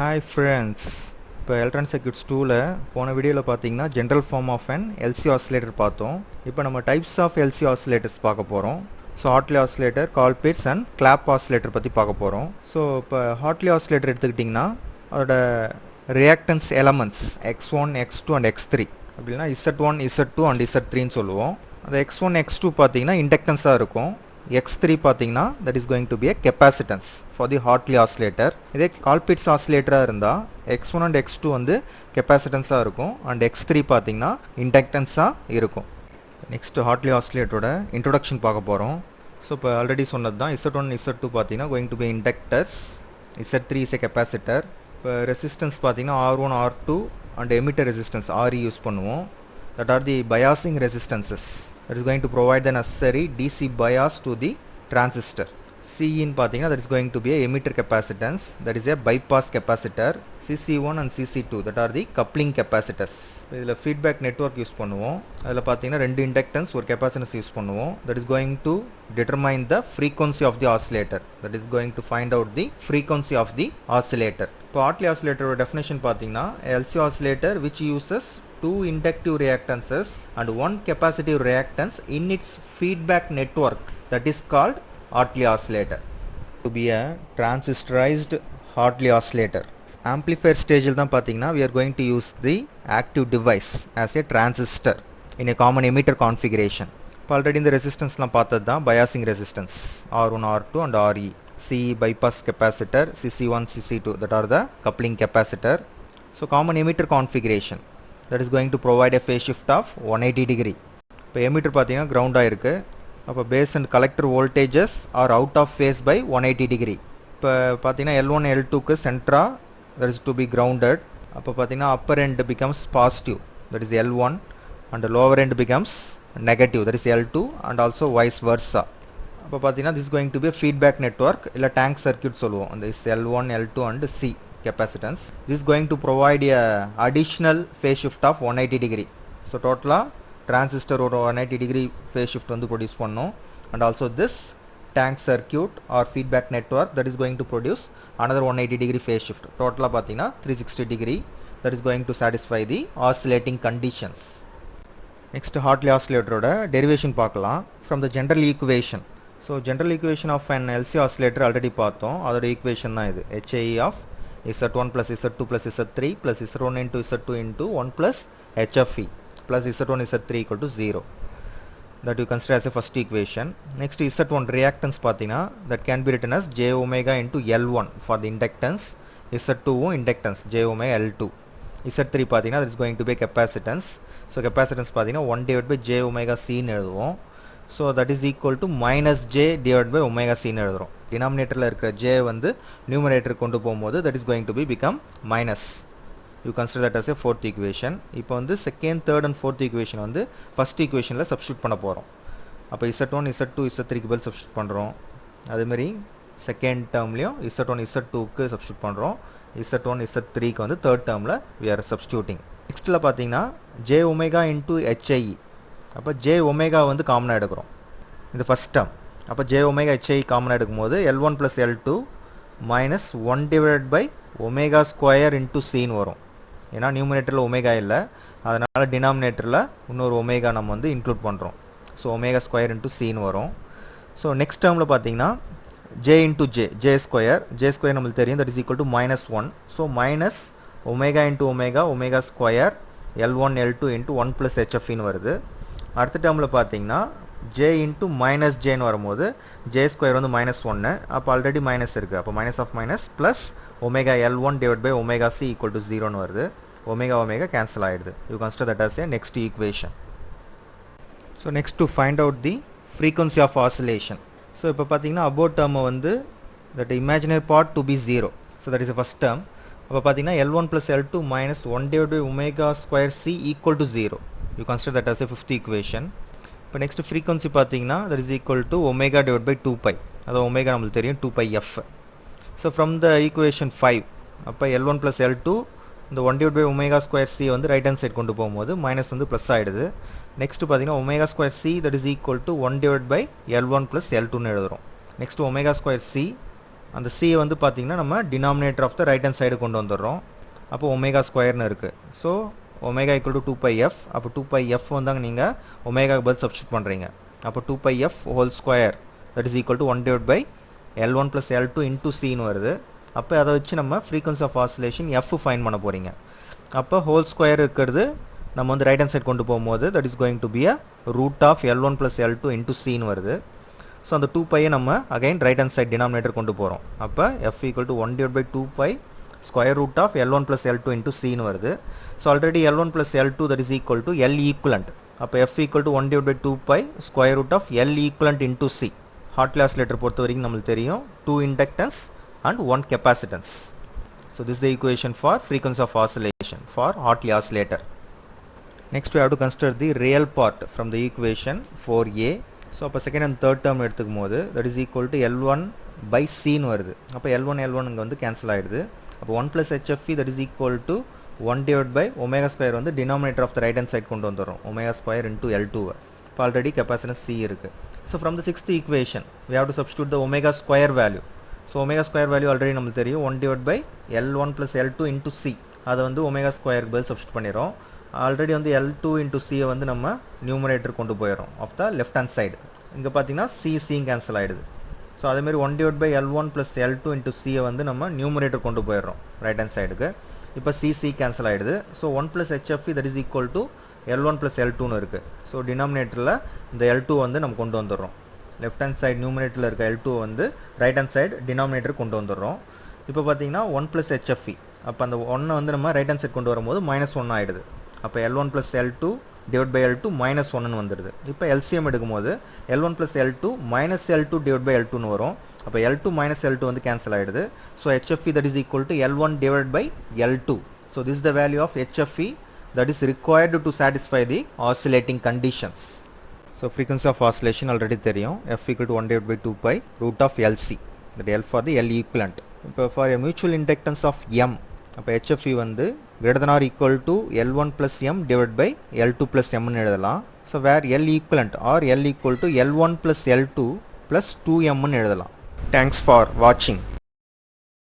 Hi friends, இப்போ electronic circuits 2ல போன வீடியோவில் பார்த்தீங்கன்னா general form of an LC oscillator பார்த்தோம். இப்போ நம்ம டைப்ஸ் ஆஃப் எல்சி ஆசிலேட்டர்ஸ் பார்க்க போகிறோம். So Hartley oscillator, Colpitts and Clapp oscillator பற்றி பார்க்க போகிறோம். ஸோ இப்போ ஹார்ட்லி ஆசிலேட்டர் எடுத்துக்கிட்டிங்கன்னா அதோட reactance elements X1, X2 and X3 அப்படின்னா Z1, Z2 அண்ட் Z3ன்னு சொல்லுவோம். அந்த X1, X2 பார்த்தீங்கன்னா இண்டக்டன்ஸாக இருக்கும். X3 பார்த்தீங்கன்னா that is going to be a capacitance for the Hartley oscillator. இதே கால்பிட்ஸ் ஆசிலேட்டராக இருந்தால் X1 and X2 வந்து கெப்பாசிட்டன்ஸாக இருக்கும் அண்ட் X3 பார்த்தீங்கன்னா இண்டக்டன்ஸாக இருக்கும். நெக்ஸ்ட் ஹார்ட்லி ஆசிலேட்டரோட இன்ட்ரொடக்ஷன் பார்க்க போகிறோம். ஸோ இப்போ ஆல்ரெடி சொன்னது தான் Z1, Z2 பார்த்தீங்கன்னா going to be inductors, Z3 is a capacitor. இப்போ ரெசிஸ்டன்ஸ் பார்த்தீங்கன்னா R1, R2 and emitter resistance RE use பண்ணுவோம். that are the biasing resistances that is going to provide the necessary DC bias to the transistor. Cin பார்த்தீங்கன்னா that is going to be a emitter capacitance, that is a bypass capacitor. CC1 and CC2 that are the coupling capacitors. இதில் feedback network use பண்ணுவோம். அதில் பார்த்தீங்கன்னா ரெண்டு inductance ஒரு capacitance use பண்ணுவோம். that is going to determine the frequency of the oscillator, that is going to find out the frequency of the oscillator. இப்போ Hartley oscillator definition பார்த்தீங்கன்னா LC oscillator which uses two inductive reactances and one capacitive reactance in its feedback network, that is called Hartley oscillator. To be a transistorized Hartley oscillator, amplifier stage il dhaan pathina we are going to use the active device as a transistor in a common emitter configuration. Already in the resistance la paathathu dhaan biasing resistance R1, R2 and RE. CE bypass capacitor, CC1, CC2 that are the coupling capacitor. So common emitter configuration, that is going to provide a phase shift of 180 degree. இப்போ emitter பார்த்தீங்கன்னா கிரவுண்டாக இருக்குது. அப்போ base and collector voltages are out of phase by 180 degree. இப்போ பார்த்தீங்கன்னா L1, L2க்கு சென்ட்ரா that is to be grounded. அப்போ பார்த்தீங்கன்னா Appar end becomes positive, that is L1, and lower end becomes negative, that is L2, and also vice versa. அப்போ பார்த்தீங்கன்னா this is going to be a feedback network இல்லை tank circuit சொல்லுவோம். அந்த is L1, L2 and C capacitance. This is going to provide a additional phase shift of 180 degree. So total transistor or 180 degree phase shift வந்து produce பண்ணும். And also this tank circuit or feedback network that is going to produce another 180 degree phase shift. Total பார்த்தீங்கன்னா 360 degree, that is going to satisfy the oscillating conditions. Next Hartley oscillator ஓட derivation பார்க்கலாம் from the general equation. So general equation of an LC oscillator already பார்த்தோம். அதோட equation தான் இது. HIE of Z1 plus Z2 plus Z3 plus Z1 into Z2 into 1 plus HFE plus Z1 Z3 equal to 0. That you consider as a first equation. Next Z1 reactance பார்த்தீங்கன்னா that can be written as j omega into L1 for the inductance. Z2 inductance j omega L2. Z3 பார்த்தீங்கன்னா that is going to be capacitance. So capacitance பார்த்தீங்கன்னா 1 divided by j omega C ன்னு எழுதுவோம். So that is equal to minus j divided by omega C ன்னு எழுதுறோம். டினாமினேட்டரில் இருக்கிற j வந்து numerator கொண்டு போகும்போது that is going to be become minus. You consider that as a fourth equation. இப்போ வந்து second, third and fourth equation வந்து first equationல substitute பண்ண போகிறோம். அப்போ Z1, Z2, Z3க்கு பதில் substitute பண்ணுறோம். அதேமாதிரி செகண்ட் டேர்ம்லையும் Z1, Z2க்கு substitute பண்ணுறோம். Z1, Z3க்கு வந்து தேர்ட் டேர்மில் we are substituting. நெக்ஸ்ட்டில் பார்த்தீங்கன்னா j omega into HIE. அப்போ j omega வந்து காமனாக எடுக்கிறோம் இந்த ஃபஸ்ட் டேர்ம். அப்போ j omega HIE காமனாக எடுக்கும்போது L1 plus L2 minus 1 divided by omega square into Cன்னு வரும். ஏன்னா நியூமினேட்டரில் ஒமேகா இல்லை, அதனால் டினாமினேட்டரில் இன்னொரு ஒமேகா நம்ம வந்து இன்க்ளூட் பண்ணுறோம். ஸோ ஒமேகா ஸ்கொயர் இன்ட்டு Cன்னு வரும். ஸோ நெக்ஸ்ட் டேர்மில் பார்த்தீங்கன்னா j into j ஸ்கொயர் நம்மளுக்கு தெரியும், that is equal to minus 1. So minus omega into omega square L1, L2 into 1 plus HFன்னு வருது. அடுத்த டேர்மில் பார்த்தீங்கன்னா j இன்ட்டு மைனஸ் ஜேன்னு வரும்போது j ஸ்கொயர் வந்து மைனஸ் 1, அப்போ ஆல்ரெடி மைனஸ் இருக்குது, அப்போ minus of minus plus omega L1 divide by omega C equal to 0ன்னு வருது. ஒமேகா கேன்சல் ஆகிடுது. You consider that as a next equation. So next to find out the frequency of oscillation. So இப்போ பார்த்தீங்கன்னா about டேர்மை வந்து that imaginary part to be 0. So that is first term. அப்போ பார்த்தீங்கன்னா L1 plus L2 minus 1 divided by omega square C equal to 0. You consider that as a fifth equation. இப்போ next frequency பார்த்தீங்கன்னா that is equal to omega divided by 2pi. அதாவது omega நம்மளுக்கு தெரியும் 2pi f. So from the equation 5 அப்போ L1 plus L2 இந்த 1 divided by omega square C வந்து right hand side கொண்டு போகும்போது மைனஸ் வந்து ப்ளஸ் ஆகிடுது. நெக்ஸ்ட் பார்த்தீங்கன்னா omega square C that is equal to 1 divided by L1 plus L2ன்னு எழுதுகிறோம். நெக்ஸ்ட் omega square C அந்த c வந்து பார்த்தீங்கன்னா நம்ம denominator of the right hand side கொண்டு வந்துடுறோம். அப்போ ஒமேகா ஸ்கொயர்னு இருக்குது. So omega equal to 2πf. அப்போ 2πf வந்தாங்க நீங்கள் ஒமேகாக்கு பதில் சப்ஸ்டியூட் பண்ணுறீங்க. அப்போ 2πf whole square that is equal to 1 / L1 + L2 into சின்னு வருது. அப்போ அதை வச்சு நம்ம frequency of oscillation F find பண்ண போகிறீங்க. அப்போ ஹோல் ஸ்கொயர் இருக்கிறது நம்ம வந்து ரைட் ஹேண்ட் சைட் கொண்டு போகும்போது that is going to be a root of L1 + L2 into சின்னு வருது. ஸோ அந்த 2π நம்ம again right hand side denominator கொண்டு போகிறோம். அப்போ F equal to 1 / 2π square root of L1 + L2 into சின்னு வருது. So already L1 + L2 that is equal to L equivalent. அப்போ F equal to 1 / 2π square root of L equivalent into C. Hartley oscillator பொறுத்த வரைக்கும் நம்மளுக்கு தெரியும் 2 inductance and 1 capacitance. So this is the equation for frequency of oscillation for Hartley oscillator. Next we have to consider the real part from the equation 4a. So அப்போ second and third term எடுத்துக்கும் போது that is equal to L1 by C ன்னு வருது. அப்போ L1 இங்கே வந்து cancel ஆகிடுது. அப்போ 1 + HFE that is equal to 1 / omega square வந்து denominator of the right hand side கொண்டு வந்துடும். omega square into L2. இப்போ ஆல்ரெடி capacitance C இருக்குது. So from the sixth equation we have to substitute the omega square value. So omega square value already நம்மளுக்கு தெரியும் 1 / L1 + L2 into C. அதை வந்து omega square பதில் substitute பண்ணிடுறோம். Already வந்து L2 into C வந்து நம்ம நியூமரேட்டர் கொண்டு போயிடும் of the left hand side. இங்கே பார்த்தீங்கன்னா C கேன்சல் ஆகிடுது. ஸோ அதேமாதிரி 1 / L1 + L2 into C வந்து நம்ம நியூமரேட்டர் கொண்டு போயிடுறோம் ரைட் ஹேண்ட் சைடுக்கு. இப்போ C கேன்சல் ஆகிடுது. So 1 + HFE that is equal to L1 + L2ன்னு இருக்குது. ஸோ டினாமினேட்டரில் இந்த L2 வந்து நம்ம கொண்டு வந்துடுறோம். லெஃப்ட் ஹேண்ட் சைடு நியூமரேட்டரில் இருக்க L2 வந்து ரைட் ஹேண்ட் சைடு டினாமினேட்டர் கொண்டு வந்துடுறோம். இப்போ பார்த்தீங்கன்னா 1 + HFE. அப்போ அந்த 1 வந்து நம்ம ரைட் ஹேண்ட் சைடு கொண்டு வரும்போது -1 ஆகிடுது. அப்போ L1 + L2 / L2 -1ன்னு வந்துடுது. இப்போ LCM எடுக்கும்போது L1 + L2 -L2 / L2ன்னு வரும். அப்போ L2 - L2 வந்து கேன்சல் ஆகிடுது. So HFE that is equal to L1 / L2. So this is the value of HFE that is required to satisfy the oscillating conditions. So frequency of oscillation already தெரியும். F equal to 1 / 2π root of LC. That L for the L equivalent. இப்போ for a mutual inductance of M, அப்போ HFE வந்து greater than or equal to L1 + M / L2 + M ன்னு எழுதலாம். So where L equivalent or L equal to L1 + L2 + 2M ன்னு எழுதலாம். Thanks for watching.